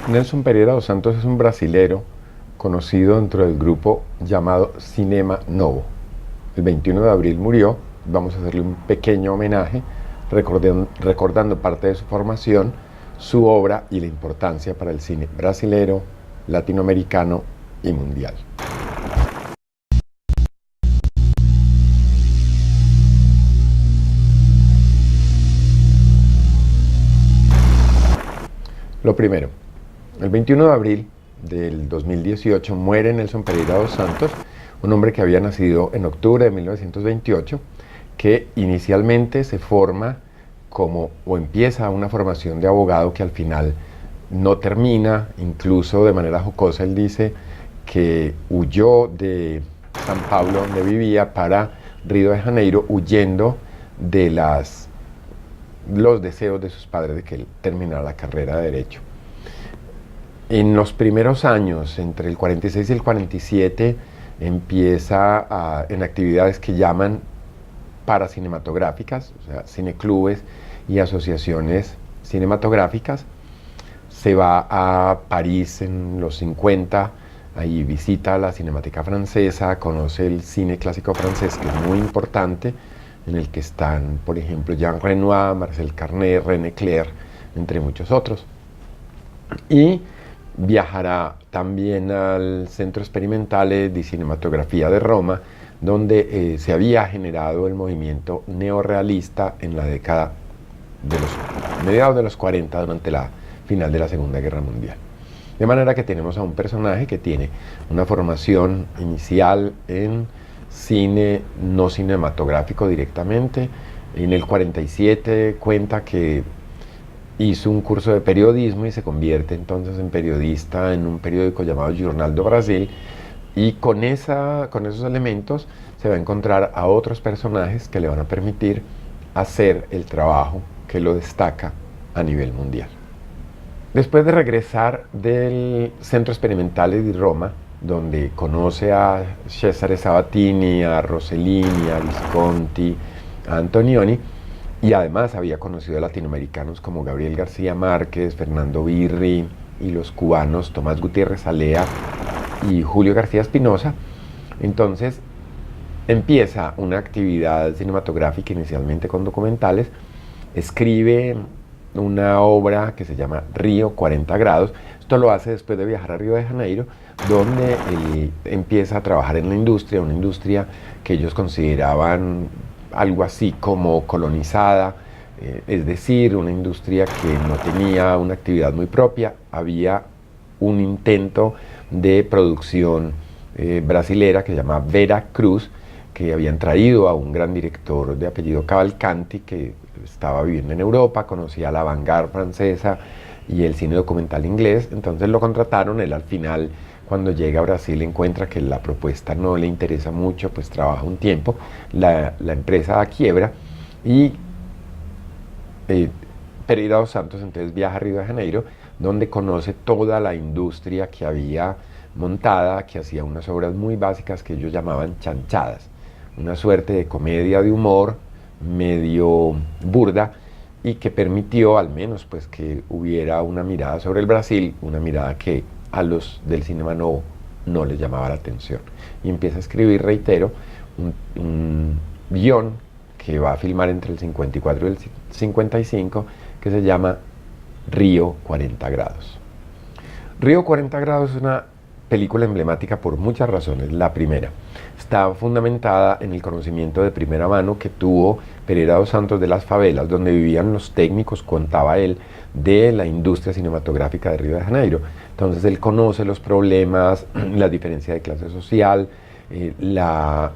Nelson Pereira dos Santos es un brasilero conocido dentro del grupo llamado Cinema Novo. El 21 de abril murió, vamos a hacerle un pequeño homenaje recordando parte de su formación, su obra y la importancia para el cine brasilero, latinoamericano y mundial. Lo primero, el 21 de abril del 2018 muere Nelson Pereira dos Santos, un hombre que había nacido en octubre de 1928, que inicialmente se forma o empieza una formación de abogado que al final no termina. Incluso de manera jocosa él dice que huyó de San Pablo, donde vivía, para Río de Janeiro, huyendo de los deseos de sus padres de que él terminara la carrera de Derecho. En los primeros años, entre el 46 y el 47, empieza en actividades que llaman paracinematográficas, o sea, cineclubes y asociaciones cinematográficas. Se va a París en los 50, ahí visita la Cinémathèque francesa, conoce el cine clásico francés, que es muy importante, en el que están, por ejemplo, Jean Renoir, Marcel Carné, René Clair, entre muchos otros. Y viajará también al Centro Experimentale di Cinematografía de Roma, donde se había generado el movimiento neorrealista en la década de los mediados de los 40, durante la final de la Segunda Guerra Mundial. De manera que tenemos a un personaje que tiene una formación inicial en cine no cinematográfico directamente. En el 47 cuenta que hizo un curso de periodismo y se convierte entonces en periodista en un periódico llamado Jornal do Brasil, y con esos elementos se va a encontrar a otros personajes que le van a permitir hacer el trabajo que lo destaca a nivel mundial. Después de regresar del Centro Experimentale di Roma, donde conoce a Cesare Sabatini, a Rossellini, a Visconti, a Antonioni, y además había conocido a latinoamericanos como Gabriel García Márquez, Fernando Birri, y los cubanos Tomás Gutiérrez Alea y Julio García Espinosa. Entonces empieza una actividad cinematográfica inicialmente con documentales, escribe una obra que se llama Río 40 grados. Esto lo hace después de viajar a Río de Janeiro, donde empieza a trabajar en la industria, una industria que ellos consideraban algo así como colonizada, es decir, una industria que no tenía una actividad muy propia. Había un intento de producción brasilera que se llama Vera Cruz, que habían traído a un gran director de apellido Cavalcanti, que estaba viviendo en Europa, conocía la avant-garde francesa y el cine documental inglés. Entonces lo contrataron. Él al final, cuando llega a Brasil, encuentra que la propuesta no le interesa mucho, pues trabaja un tiempo, la empresa da quiebra, y Pereira dos Santos entonces viaja a Río de Janeiro, donde conoce toda la industria que había montada, que hacía unas obras muy básicas que ellos llamaban chanchadas, una suerte de comedia de humor medio burda, y que permitió al menos pues que hubiera una mirada sobre el Brasil, una mirada que a los del Cinema Novo no les llamaba la atención. Y empieza a escribir, reitero, un guión que va a filmar entre el 54 y el 55, que se llama Río 40 grados. Río 40 grados es una película emblemática por muchas razones. La primera, está fundamentada en el conocimiento de primera mano que tuvo Pereira dos Santos de las favelas donde vivían los técnicos, contaba él, de la industria cinematográfica de Río de Janeiro. Entonces él conoce los problemas, la diferencia de clase social, la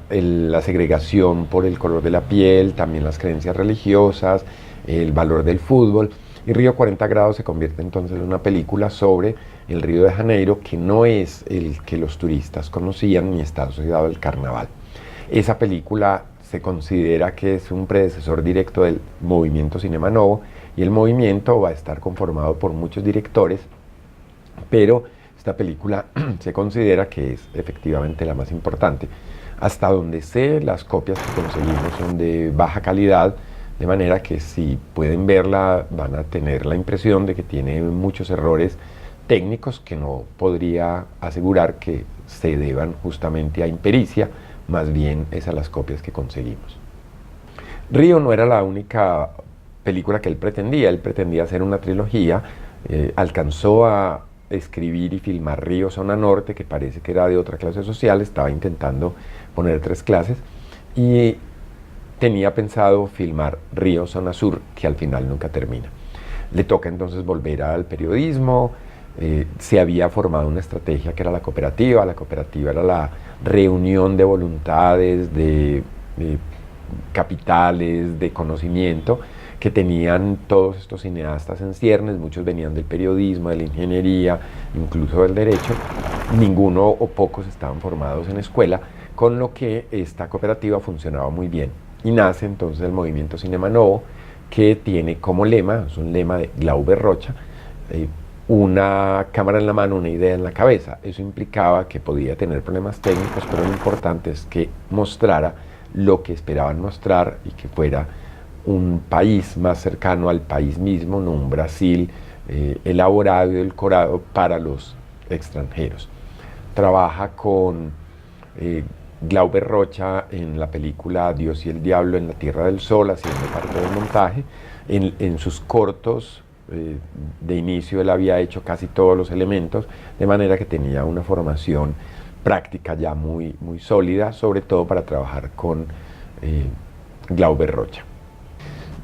segregación por el color de la piel, también las creencias religiosas, el valor del fútbol. Y Río 40 grados se convierte entonces en una película sobre el Río de Janeiro, que no es el que los turistas conocían ni está asociado al carnaval. Esa película se considera que es un predecesor directo del movimiento Cinema Novo, y el movimiento va a estar conformado por muchos directores, pero esta película se considera que es efectivamente la más importante. Hasta donde sé, las copias que conseguimos son de baja calidad, de manera que si pueden verla van a tener la impresión de que tiene muchos errores técnicos que no podría asegurar que se deban justamente a impericia, más bien es a las copias que conseguimos. Río no era la única película que él pretendía hacer una trilogía, alcanzó a escribir y filmar Río Zona Norte, que parece que era de otra clase social, estaba intentando poner 3 clases, y tenía pensado filmar Río Zona Sur, que al final nunca termina. Le toca entonces volver al periodismo. Se había formado una estrategia que era la cooperativa era la reunión de voluntades, de capitales, de conocimiento que tenían todos estos cineastas en ciernes. Muchos venían del periodismo, de la ingeniería, incluso del derecho. Ninguno o pocos estaban formados en escuela, con lo que esta cooperativa funcionaba muy bien. Y nace entonces el movimiento Cinema Novo, que tiene como lema, es un lema de Glauber Rocha, una cámara en la mano, una idea en la cabeza. Eso implicaba que podía tener problemas técnicos, pero lo importante es que mostrara lo que esperaban mostrar y que fuera un país más cercano al país mismo, no un Brasil elaborado y edulcorado para los extranjeros. Trabaja con Glauber Rocha en la película Dios y el Diablo en la Tierra del Sol, haciendo parte del montaje. En sus cortos de inicio él había hecho casi todos los elementos, de manera que tenía una formación práctica ya muy sólida, sobre todo para trabajar con Glauber Rocha.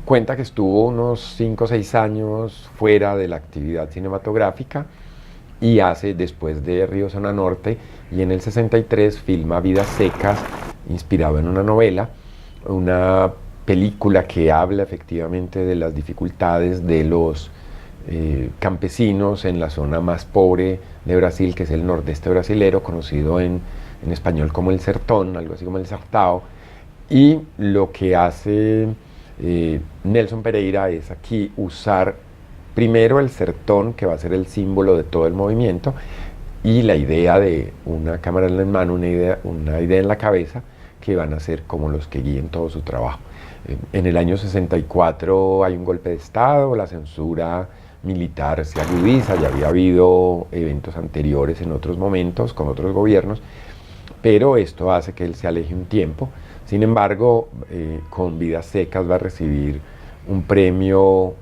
Cuenta que estuvo unos 5 o 6 años fuera de la actividad cinematográfica y hace, después de Río Zona Norte, y en el 63 filma Vidas Secas, inspirado en una novela, una película que habla efectivamente de las dificultades de los campesinos en la zona más pobre de Brasil, que es el nordeste brasilero, conocido en español como el Sertón, algo así como el Sertao. Y lo que hace Nelson Pereira es aquí usar primero el sertón, que va a ser el símbolo de todo el movimiento, y la idea de una cámara en la mano, una idea en la cabeza, que van a ser como los que guíen todo su trabajo. En el año 64 hay un golpe de Estado, la censura militar se agudiza, ya había habido eventos anteriores en otros momentos con otros gobiernos, pero esto hace que él se aleje un tiempo. Sin embargo, con Vidas Secas va a recibir un premio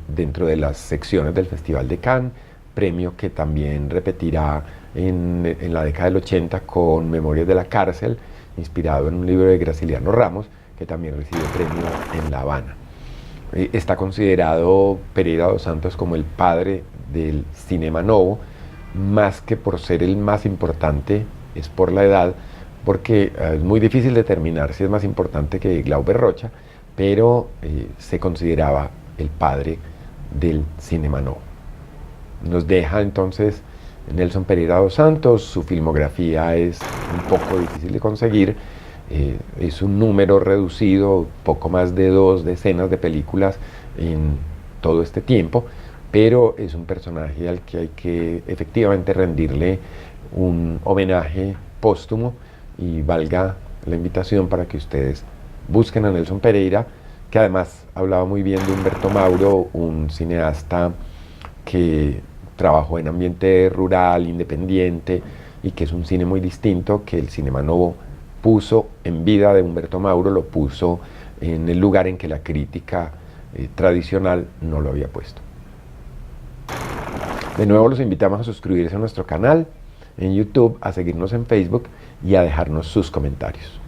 dentro de las secciones del Festival de Cannes, premio que también repetirá en la década del 80 con Memorias de la Cárcel, inspirado en un libro de Graciliano Ramos, que también recibió premio en La Habana. Está considerado Pereira dos Santos como el padre del Cinema Novo, más que por ser el más importante, es por la edad, porque es muy difícil determinar si es más importante que Glauber Rocha, pero se consideraba el padre del Cinema Novo. Nos deja entonces Nelson Pereira dos Santos. Su filmografía es un poco difícil de conseguir, es un número reducido, poco más de 2 decenas de películas en todo este tiempo, pero es un personaje al que hay que efectivamente rendirle un homenaje póstumo, y valga la invitación para que ustedes busquen a Nelson Pereira, que además hablaba muy bien de Humberto Mauro, un cineasta que trabajó en ambiente rural, independiente, y que es un cine muy distinto, que el Cinema Novo puso en vida de Humberto Mauro, lo puso en el lugar en que la crítica tradicional no lo había puesto. De nuevo los invitamos a suscribirse a nuestro canal en YouTube, a seguirnos en Facebook y a dejarnos sus comentarios.